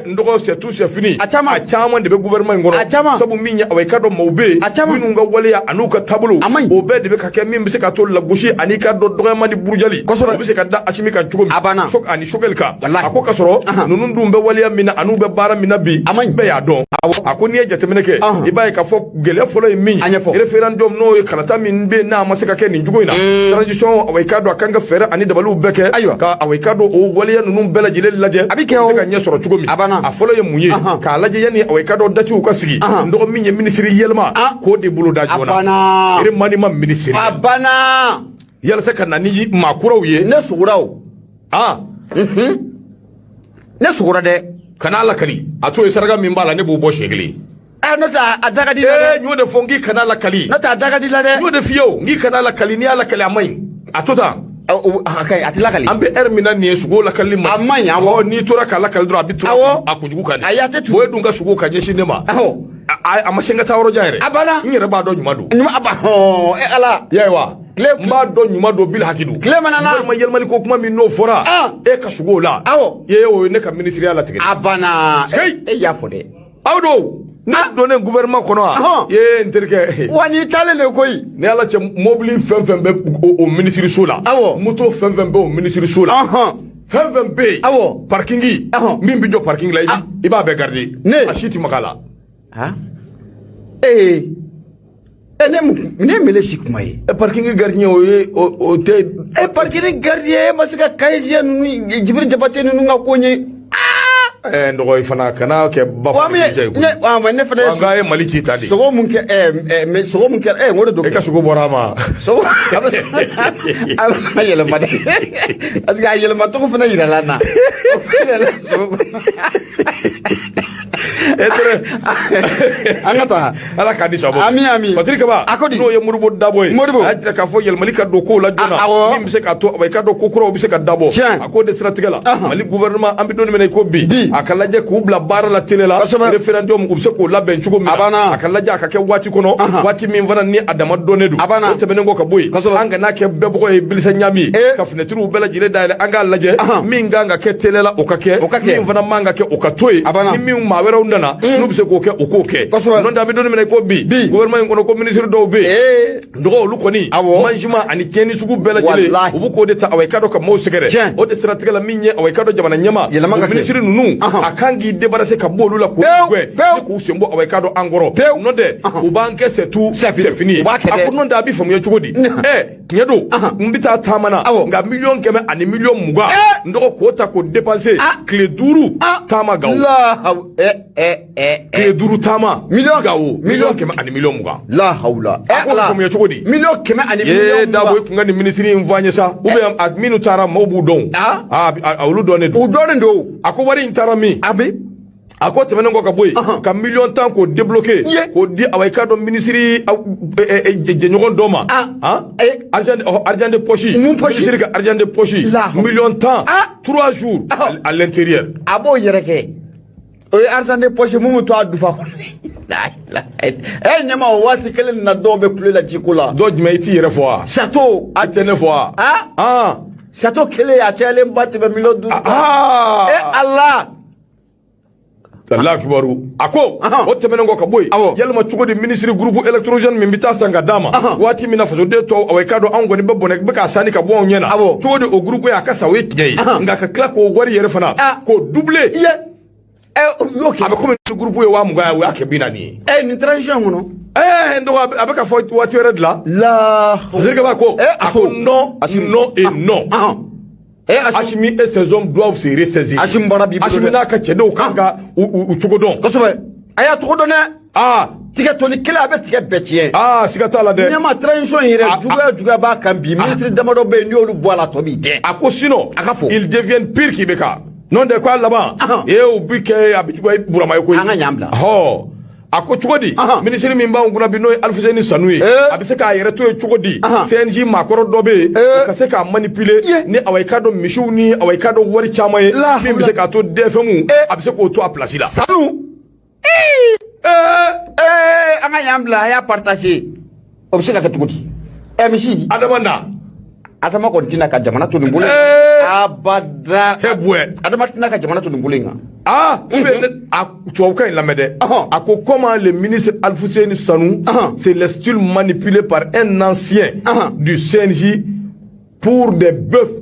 n dɔgɔ c'est tout c'est fini a caman de bɛ gouvernement in kɔnɔ sabu min ye awɔ i ka dɔn maaw bɛ yen minnu ka waleya an'u ka taabolo o bɛɛ de bɛ ka kɛ min bɛ se ka to lagosi ani ka dɔn dɔgɔyama ni burujali o bɛ se ka da Asimi kan cogo min ani Choguel kan a ko ka sɔrɔ ninnu dun bɛ waleya min na an'u bɛ baara min na bi bɛɛ y'a dɔn a ko n'i ye jateminɛ kɛ i b'a ye k'a fɔ gɛlɛya fɔlɔ ye min référendum n'o ye kalata min bɛ n'a ma se ka kɛ nin cogo in na transition awɔ i ka dɔn a kan ka fɛɛrɛ ani dabaliw bɛɛ kɛ ka awɔ i ka dɔn o waleya ninnu bɛɛ lajɛlen lajɛ a bɛ kɛ ka ɲɛ sɔrɔ cogo min a fɔlɔ ye mun ye k'a lajɛ yanni awɔ i ka dɔn datiw ka sigi n dɔgɔ min ye minisiri yɛlɛma k'o de bolo da joona remaniement minisiri a banna yalasa ka na ni maakuraw ye ne suguraw ne sugura dɛ kana lakali a to ye saraka min b'a la ne b'o bɔ siɲɛ kelen n'o tɛ a da ka di la dɛ n y'o de fɔ n k'i kana lakali n'o tɛ a da ka di la dɛ n y'o de f'i ye o n k'i kana lakali n'i y'a lakali a man ɲi a to tan a tɛ lakali an bɛ heure min na nin ye sogo lakali ma a man ɲi awɔ n'i tora k'a lakali dɔrɔn a bɛ tora a kunjugu kan a tɛ tu o ye dun ka sogo ka ɲɛsin ne ma a ma se n ka taa yɔrɔ jan yɛrɛ a banna n yɛrɛ b'a dɔn ɲuman don ala yayiwa n b'a dɔn ɲuman don bil hakidu tile mana na walima yɛlɛmali ko kuma min n'o fɔra e ka sogo la o ye ne ka minisiriya latigɛ a banna e y'a fɔ dɛ aw don ne donnen gouvernement kɔnɔ wa n terikɛ wa n'i taalen de koyi ni ala cɛ mobili fɛn fɛn bɛ o minisiriso la moto fɛn fɛn bɛ o minisiriso la fɛn fɛn bɛ yen parkingi min bɛ jɔ parking la i b'a bɛɛ garder a si tɛ maga la ne mele si kuma ye parking gardien o tɛ parking gardien ma se ka kayisiya ninnu Jibiri Jabate ninnu ka ko ye n dɔgɔ i fana kana kɛ ba fɔ ne fana ye nka ye Mali ci ta de sogo mun kɛ sogo mun kɛ n ko de don e ka sogo bɔra a ma sogo a bɛ yɛlɛma de parce que a yɛlɛma cogo fana yirala n na an ka taa ala k'a di sabo ami Patrik Kaba n'o ye Modibo Dabo ye a jira k'a fɔ yɛlɛmali ka don kow la joona min bɛ se k'a to i ka dɔn ko kuraw bɛ se ka dabɔ a ko de siratigɛ la Mali gouvernement an bɛ don min na i ko bi a ka lajɛ k'u bila baara la télé la référendum u bɛ se k'o labɛn cogo min na a ka lajɛ a ka kɛ waati kɔnɔ waati min fana ni a dama dɔnnen don o tɛmɛnen kɔ ka bɔ yen an kana kɛ bɛɛ bɔgɔ ye Bilisa Ɲami ye ka fenêtres bɛɛ lajɛlen dayɛlɛ an k'a lajɛ min kan ka kɛ télé la o ka kɛ min fana man ka kɛ o ka to yen ni min maa wɛrɛw nana n'u bɛ se k'o kɛ o k'o kɛ n'o tɛ a bɛ don min na i ko bi gouvernement in kɔnɔ ko ministre dɔw bɛ yen dɔgɔ olu kɔni management ani tiɲɛni sugu bɛɛ lajɛlen u bɛ k'o de ta awɔ i ka dɔn ka maaw sɛgɛrɛ o de siratigɛ la min ye awɔ i ka dɔn jamana ɲɛma ministre ninnu a kan k'i débarrasser ka bɔ olu la k'u gɛn k'u sen bɔ awɔ i ka dɔn an kɔrɔ n'o tɛ u b'an kɛ c'est tout c'est fini ye a ko n'o tɛ a bɛ faamuya cogo di tiɲɛ don n bɛ taa taama na nka 1,100,000 ani 1,20,000 n dɔgɔ k'o ta k'o dépenser tile 5 taama gawo Tile duru tama. Million gawo. Million kɛmɛ ani million mugan. La hawla. Ako faamuya cogo di? Million kɛmɛ ani million mugan. Dabo kunga ni ministre in fɔ an ye sa. Ou bien a minnu taara maaw b'u dɔn. Olu dɔnnen don. U dɔnnen don. A ko wari in taara min? Abi. A ko tɛmɛnen kɔ ka bɔ yen. Ka million tan k'o débloquer. K'o di Awayika dɔ ministre jɛɲɔgɔn dɔ ma. Argent de poche. Ministre ka argent de poche. Million tan. 3 jours à l'intérieur. A b'o yɛrɛ kɛ. O ye argent de poche mun to a dufa kɔnɔ. Ɲɛma o waati kelen na dɔw bɛ kule la jiko la. Dɔ jumɛn i t'i yɛrɛ fɔ wa? Château. A tɛ ne fɔ wa? Château kelen a cayalen ba tɛmɛ million 5. Allah. Allah kibaru. A ko o tɛmɛnen kɔ ka bɔ yen. Yalima cogo di ministre groupe électrogène min bɛ taa san ka d'a ma. Waati min na fasoden tɔw Awayika dɔn anw kɔni bɛ bɔnɛ bɛ k'a sanni ka bɔ anw ɲɛna. Cogo di o groupe a ka sa o ye tiɲɛ ye. Nka ka tila k'o wari yɛrɛ fana k'o doubler. A bɛ komi groupe ye 20,000 o y'a kɛ 40 ye. Nin transition kɔnɔ. A bɛ ka fɔ waati wɛrɛ de la. Zerikaba ko a ko non non et non. Hachimi et ses hommes doivent se ressaisir. Hachimi n'a ka cɛdenw kan ka u cogo dɔn. Kosɛbɛ. A y'a cogo dɔn dɛ. Tigɛ tɔni kelen a bɛ tigɛ bɛɛ tiɲɛ. Siga t'a la dɛ. Ɲɛma transition yɛrɛ juguya b'a kan bi. Ministre damadɔ bɛ yen n'i y'olu bɔ a la tɔ b'i dɛn. A ko sinon ils deviennent pire k'i bɛ ka. Non de quoi laban. U bi kɛ a bɛ juguya Burama ye koyi. An ka ɲan bila. A ko cogo di? Ministre min b'anw kunna bi n'o ye Alfuseni Sanu ye. A bɛ se k'a yɛrɛ to yen cogo di? CNJ maakɔrɔ dɔ bɛ yen. Ka se k'a manipuler ni Awayika dɔ misiw ni Awayika dɔ wari caman ye. Min bɛ se k'a to DFM a bɛ se k'o to a place la. Sanu. An ka ɲan bila a y'a partager. O bɛ se ka kɛ cogo di? Misi. Adama na. Adama kɔni tɛna ka jamana to nin bolo. Abada. Adama tɛna ka jamana to nin bolo in kan. Tubabukan in lamɛn dɛ. A ko comment le ministre Alfuseni Sanu se laisse-t-il manipuler par un ancien du CNJ pour des bœufs.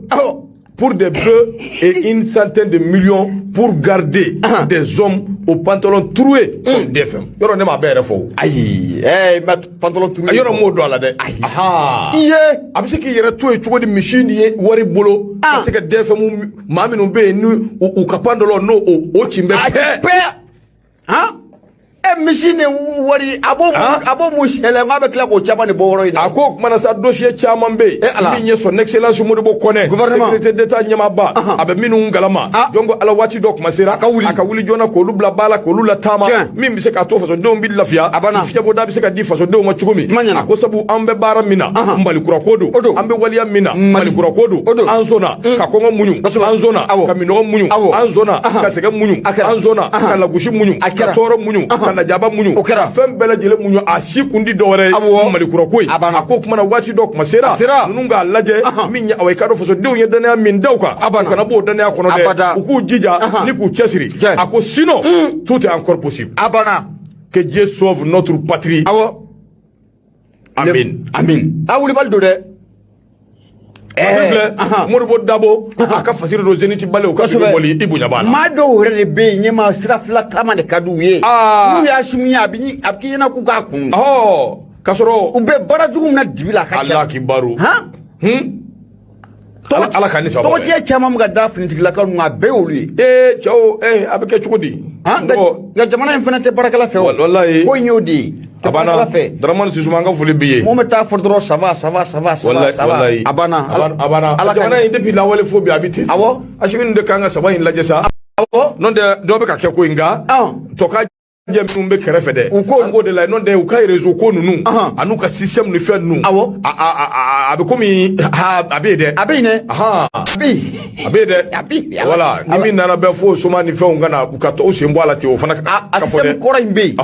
Pour des bœufs et une centaine de millions pour garder des hommes aux pantalons troués comme DFM. Yɔrɔ ne m'a bɛɛ yɛrɛ fɔ. Ayi, pantalon troué. Yɔrɔ m'o dɔn a la dɛ. A bɛ se k'i yɛrɛ to yen cogo di misi ni ye wari bolo. Ka se ka DFM maa minnu bɛ yen ni u ka pantalon n'o o cin bɛ bɛɛ. Misi ni wari a b'o mun sɛlɛ n k'a bɛ tila k'o caman de bɔ yɔrɔ in na. A ko o kumana sa dossier caman bɛ yen min ye son excellence Modibo Kɔnɛ secrétaire d'État ɲɛmaaba a bɛ minnu galama jɔn ko ala waati dɔ kuma sera a ka wuli joona k'olu bila ba la k'olu lataama min bɛ se k'a to fasodenw bɛ lafiya fiɲɛbɔda bɛ se ka di fasodenw ma cogo min a ko sabu an bɛ baara min na Malikura ko don an bɛ waleya min na Malikura ko don an sɔnna ka kɔngɔ muɲu an sɔnna ka minɔgɔ muɲu an sɔnna ka sɛgɛ muɲu an sɔnna ka lagosi muɲu ka tɔɔrɔ muɲu ka najaba muɲu fɛn bɛɛ lajɛlen muɲu a si kun di dɔwɛrɛ ye Malikura ko ye a ko kumana waati dɔ kuma sera ninnu k'a lajɛ min ye Awayika dɔ fasodenw ye danaya min da u kan u kana b'o danaya kɔnɔ dɛ u k'u jija ni k'u cɛsiri a ko sinon tout est encore possible que Dieu sauve notre patrie amen a wulibali don dɛ Modibo Dabo a ka fasiri do Zénith Bale o ka boli i bonya b'a la maa dɔw yɛrɛ de bɛ yen ɲɛma sira fila taama de ka di u ye n'u y'a sumu ye a bɛ k'i ɲɛna k'u k'a kun k'a sɔrɔ u bɛ baara jugu min na dibi la a ka ca Ala kibaru Ala ka ni sababa tɔgɔjɛ caman bɛ ka da finitigilakaw ninnu a bɛɛ y'olu ye cɛw a bɛ kɛ cogo di nka jamana in fana tɛ baarakɛla fɛ o wallahi ko in y'o de ye a banna Dramane Sissouma an ka foli b'i ye mun bɛ taa fɔ dɔrɔn ça va a banna jamana in depuis lawale fo bi a bɛ ten Hachimi de kan ka saba in lajɛ sa n'o tɛ dɔw bɛ ka kɛ ko in nka tɔ ka jɛ minnu bɛ kɛrɛfɛ dɛ an k'o de la n'o tɛ u ka réseau ko ninnu a n'u ka système ni fɛn ninnu a bɛ komi a bɛ yen dɛ a bɛ yen dɛ voilà ni min nana bɛ fo soma ni fɛnw ka na u ka t'o sen bɔ a la ten o fana a système kɔrɔ in bɛ yen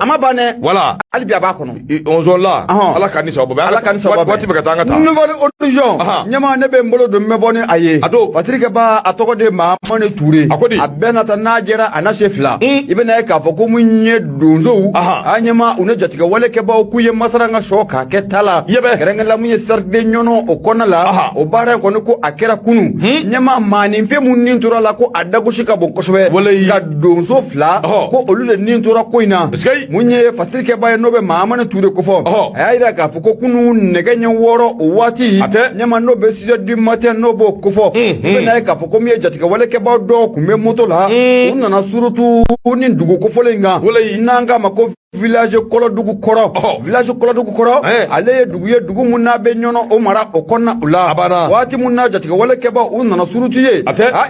a ma ban dɛ voilà hali bi a b'a kɔnɔ on zone là Ala ka ni sababa Ala ka ni sababa waati bɛ ka taa an ka taa nouvelle horizon ɲɛma ne bɛ n bolo don n bɛ bɔ ni a ye Patrick Ba a tɔgɔ de Mahamane Touré a bɛɛ na ta n'a jɛra a na se fila i bɛ na ye k'a fɔ ko mun ye donsow a ɲɛma u ne jatigɛ walekɛbaw k'u ye masara ka sɔ k'a kɛ ta la kɛrɛnkɛrɛnla mun ye sarde nyono o kona la o bara ko ko akera kunu nyama mani fe mun nin tora la ko adago shika bon ko sobe ga donso fla ko olu le nin tora ko ina munye fatrike baye nobe mamana ture ko fo ayira ka fo ko kunu nege nya woro o wati nyama nobe 6 du matin nobo ko fo be na ka fo ko mi jatika wala ke ba do ku me moto la unana surutu nin dugo ko fo lenga nanga mako village kolo dugu koro village kolo dugu koro ale dugu munna be nyono o mara o konna ula wati munna jatika wala keba unana surutiye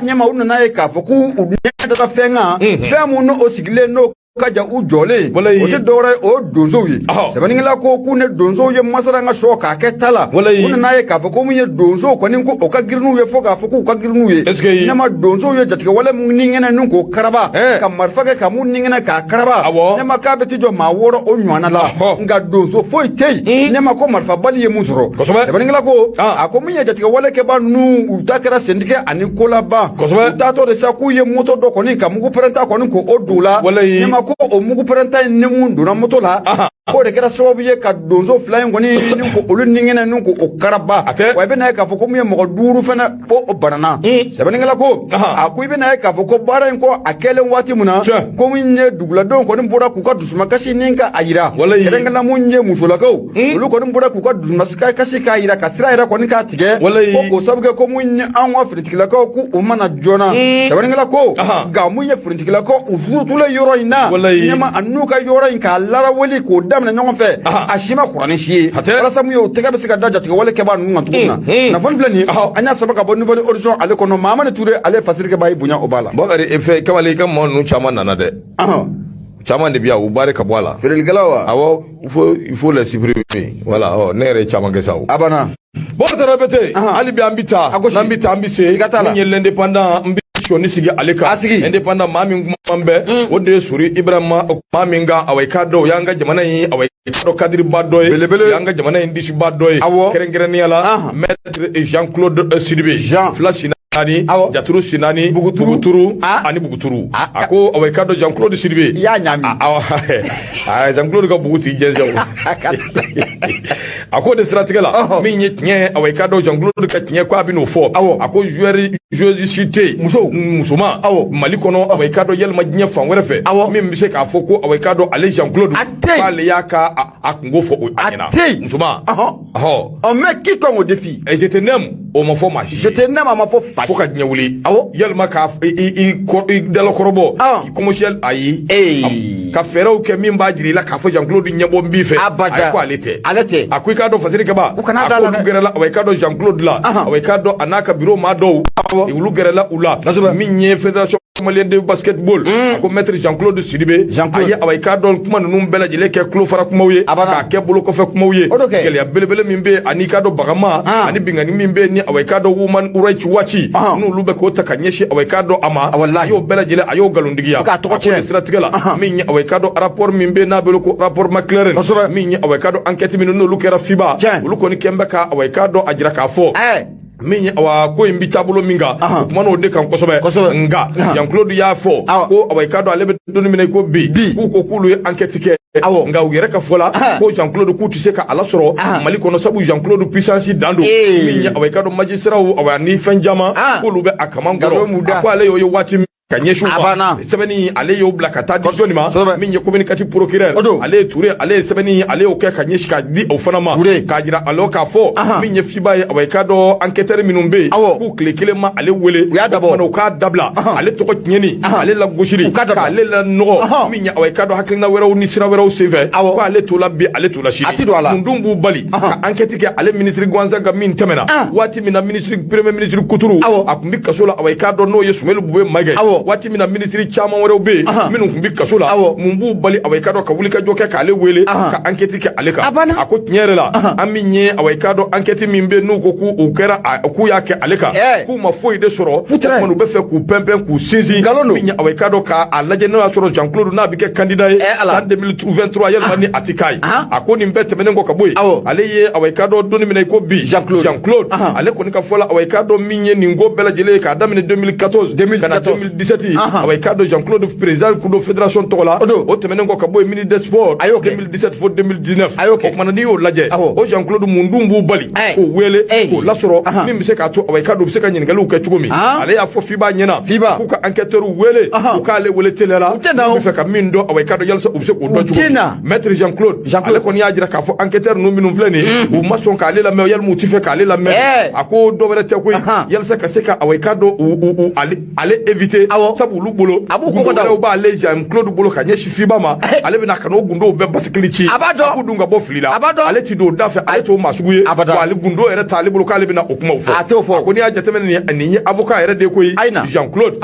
nyama unana e ka foku udeta fenga femu no osigle no kaja u jole o te dore o donzo yi sabani la ko ku ne donzo ye masara nga shoka ke tala unana e ka foku mu ye donzo ko nin ko o ka girnu ye foka foku ka girnu ye nyama donzo ye jatika wala mu ningena nun ko karaba ka marfage ka mu ningena ka karaba nyama ka beti ma woro o nywana la nga donzo foi tei nyama ko marfa bali ye musoro sabani la ko ako mu ye jatika wala ke ba nu utakara sendike ani kola ba utato de sa ku ye moto do ko ni ka mu perenta ko ni ko odula nyama ko o mugu perenta ne mundu na moto la ko de kera sababu ye ka donzo flying ngoni ni ko olu ningena ni ko o karaba wa be na ka fo ko mu ye mo duru fana o banana sabani la ko aku be na ka fo ko bara ko akele wati muna ko munye dugula don ko ni bora ku ka dusuma kashi ninka ayira kerengala munye musula ko olu ko ni bora ku ka dusuma kashi ka ayira ka sira ayira ko ni ka tige ko sabuke ko munye an wa fritikila ko ku o mana jona sabani la ko ga munye fritikila ko usuru tule yoro ina nyama annuka yoro in ka lara wali ko damna nyongo fe ashima qur'ani shi wala samu yo tega be sika daja tiga wala ke ba nunga tukuna na fon flani anya sabaka bon niveau horizon ale ko no mama ne touré ale fasir ke bayi bunya obala bokari efe kawale kam mon nu chama nana de chama de biya ubare ka bola ferel galawa awo il faut le supprimer voilà nere chama gesaw abana bokara bete ali bi ambita ambise ni l'indépendant ni sigi aleka independent mami ngumambe ode suri ibrahima mami nga awayka do yanga jamana yi awayka kadri baddoy yanga jamana yi dishi baddoy kerengeren yala maître Jean-Claude Sidibé flash ani jaturu sinani buguturu ani buguturu ako awayka do Jean-Claude Sidibé ya nyami Jean-Claude ga buguti jenja ako de stratégie la mi nye awayka do Jean-Claude ka nye ko abino fo ako joueur cité musuma mali kono awayka do yelma nye fan were fe mi mbise ka foko awayka do ale Jean-Claude pale yaka akungo fo akina musuma on met qui comme au défi et je te n'aime au ma forme je te n'aime à ma forme foka nyawuli yelma ka i dalo korobo commercial ayi ka feraw ke min ba jiri la ka fo Jean-Claude nyabo mbife ay ko alete akuika do fasiri ke ba ko gerela awayka do Jean-Claude la awayka do anaka bureau ma do e wulu gerela ula min nye fédération malien de basketball ko maître Jean-Claude Sidibé ayi awayka do kuma num bela jile ke klo fara kuma wiye ka ke bolo ko fe kuma wiye gel ya belebele mimbe anika do bagama ani bingani mimbe ni awayka do woman right wachi nu lube ko takanyeshi awayka do ama yo bela jile ayo galundigiya ko stratégie la min awayka do rapport mimbe na belo ko rapport McLaren min awayka do enquête min no lukera fiba luko ni kembe ka awayka do ajira ka fo min awa ko imbi tabulo minga kuma no de kan kosobe nga Jean-Claude ya fo ko awayka do alebe doni min ko bi ko kulu enquête ke nga ugere ka fola ko Jean-Claude ku tise ka ala soro mali kono sabu Jean-Claude puissance dando min awayka do magistrat o awani fanjama ko lube akamangoro ko ale yo wati kanyeshu fa sebeni ale yo blakata di zonima min ye communicatif procureur ale touré ale sebeni ale o ka kanyeshi ka di o fanama ka jira alo ka fo min ye fiba ye awayka do enquêteur minumbe ku klekele ma ale wele ko ka dabla ale to ko nyeni ale la goshiri ka ale la no min ye awayka do hakilna wero ni sira wero seve ko ale to la bi ale to la shiri mundumbu bali ka enquête ke ale ministre Gwanza ga min temena wati min ministre premier ministre Kuturu akumbi kasola awayka do no yesumelu bube magay wati mina ministry chama wore be minu kumbi kasola mumbu bali awayka do ka wulika joke ka ale wele ka enquête ke aleka ako tinyere la aminye awayka do enquête mimbe nu ko ku ukera ku yake aleka ku mafoi de soro manu be fe ku pempen ku sinzi minya awayka do ka alaje no soro Jean-Claude na bike candidat en 2023 yel ni atikai ako ni mbete menengo ka boy ale ye awayka do doni mina ko bi Jean-Claude ale ko ni ka fola awayka do minye ningo bela jele ka damine 2014 kana 2017 2017 away cadre Jean-Claude président de fédération tola o temenen ko kabo ministre des sports 2017 fo 2019 o manani o laje o Jean-Claude Mundumbu bali ko wele ko lasoro min bi se ka to away cadre bi se ka nyingalu ka chugumi ale ya fo fiba nyena ko ka enquêteur wele ko ka le wele telela bi fe ka min do away cadre yalso ubse ko do chugumi maître Jean-Claude ale ko ni ajira ka fo enquêteur no minum fleni o mason ka le la me yal muti fe ka le la me ako do wele te ko yalsa ka se ka away cadre o ale éviter sabu lu bolo ko da ba ale Jean-Claude bolo ka nyeshi fiba ma ale bina kano gundo be basikili ci ko dunga bo filila ale ti do dafe ale to masuguye ale gundo ere tali bolo ka ale bina okuma fo ko ni ajatemen ni avocat ere de koyi Jean-Claude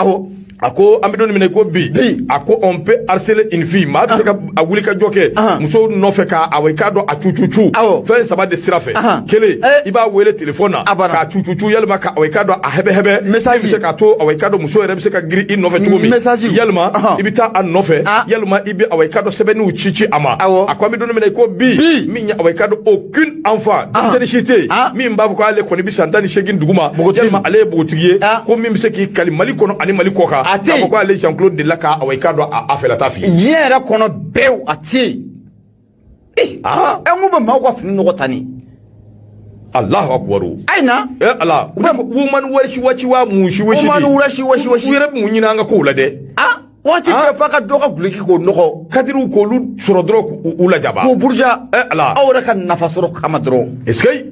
ako amedon mine ko bi ako on peut harceler une fille ma be ka awuli ka joke muso no fe ka awai ka do achuchuchu fe saba de sirafe kele iba wele telephone na ka chuchuchu yelma ka awai ka do a hebe message se ka to awai ka do muso ere se ka giri in no fe chugumi yelma ibita an no fe yelma ibi awai ka do sebeni uchichi ama ako amedon mine ko bi minya awai ka do aucune enfant de cité mi mbavu ko ale ko ni bi santani shegin duguma yelma ale boutigier ko mi se ki kalimali kono ani mali koka ko ale Jean-Claude de laka away cadre a fait la tafi yera kono bew ati mu ba ma ko fini no tani Allahu akbar aina Allah woman warshi wachi wa mushi woman warshi yere mu nyina nga ko la de wati be faka doka guliki ko noko kadiru ko lu soro dro ula jaba ko burja Allah awra kan nafasoro kama dro eskay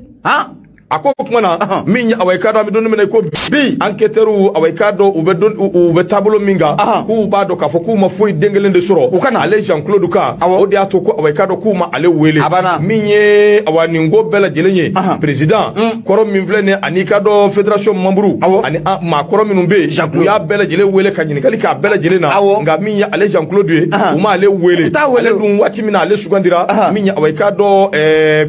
ako kumana minya away kado mi don mena ko bi enquêteur away kado ube tablo minga ku ba do ka fo kuma foi dengelende soro ukana ale Jean-Claude ka o dia to ko away kado kuma ale wele minye awani ngo bela jelenye président koro min vlene ani kado fédération membre ani ma koro minum be ya bela jele wele kanyini kali ka bela jelena nga minya ale Jean-Claude uma ale wele ale dum wati mina ale sugandira minya away kado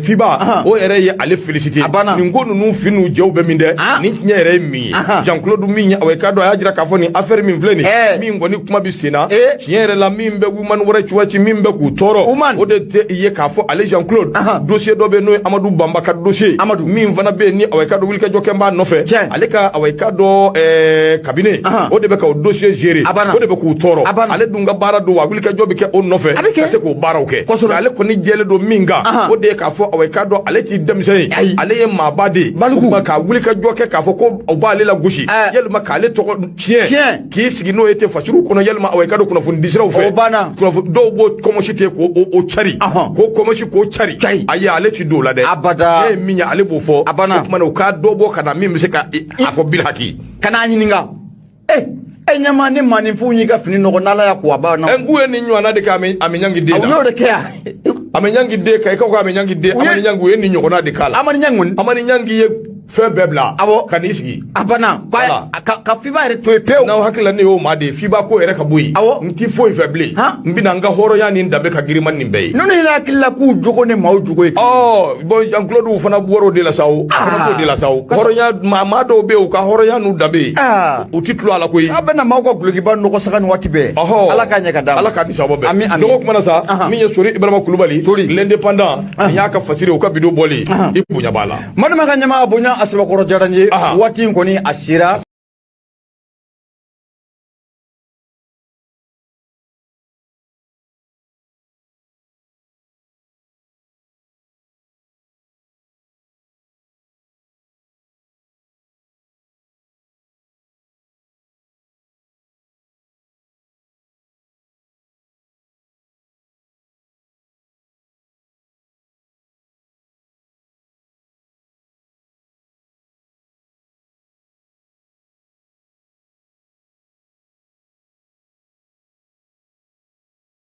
fiba o ere ale féliciter ngonu nu finu jewbe minde ni nyere mi Jean-Claude mi away kado ajira ka foni affaire mi vleni mi ngoni kuma bisina nyere la mi mbe woman wora chuwachi mi mbe ku toro o de te ye ka fo ale Jean-Claude dossier do be no Amadou Bamba ka dossier mi mvana be ni away kado wilka joke mba no fe ale ka away kado cabinet o de be ka dossier gérer o de be ku toro ale dunga bara do wa wilka jobe ke on no fe se ko bara o ke ale ko ni jele do minga o de ka fo away kado ale ti demse ale ye ma bade kuma ka wuli ka joke ka fo ko oba le la gushi yelma ka le to chien ki sigi no ete fasiru kono yelma away kado kuna fundi siraw fe kuna do bo komo shite ko o chari ko komo shi ko chari aya ale ti do la de abada e minya ale bo fo kuma no ka do bo kana mi se ka afo bil haki kana nyininga nyama ne mani funyi ka fini no nala ya ko aba na nguwe ni nywana de ka amenyangi de na yo de kya amenyangi de ka ko amenyangi de amenyangi we ni nyona de kala amenyangi ye fe bebla kanisigi abana ka fiba ere to epeo na hakila ne o made fiba ko ere ka boyi nti fo feble mbina nga horo ya ni ndabe ka giriman ni mbey nono ila kila ku jogo ne maw jogo bo Jean-Claude u fana woro de la saw ko de la saw horo ya ma do be o ka horo ya nu dabe o titlu ala ko yi abana ma ko glugi ban no ko sakani watibe ala ka nyaka da ala ka disabo be do ko mana sa mi ye sori Ibrahima Koulibaly l'indépendant ya ka fasiri o ka bido boli ibunya bala man ma ka nyama abunya asba ko jaranje wati ngoni asira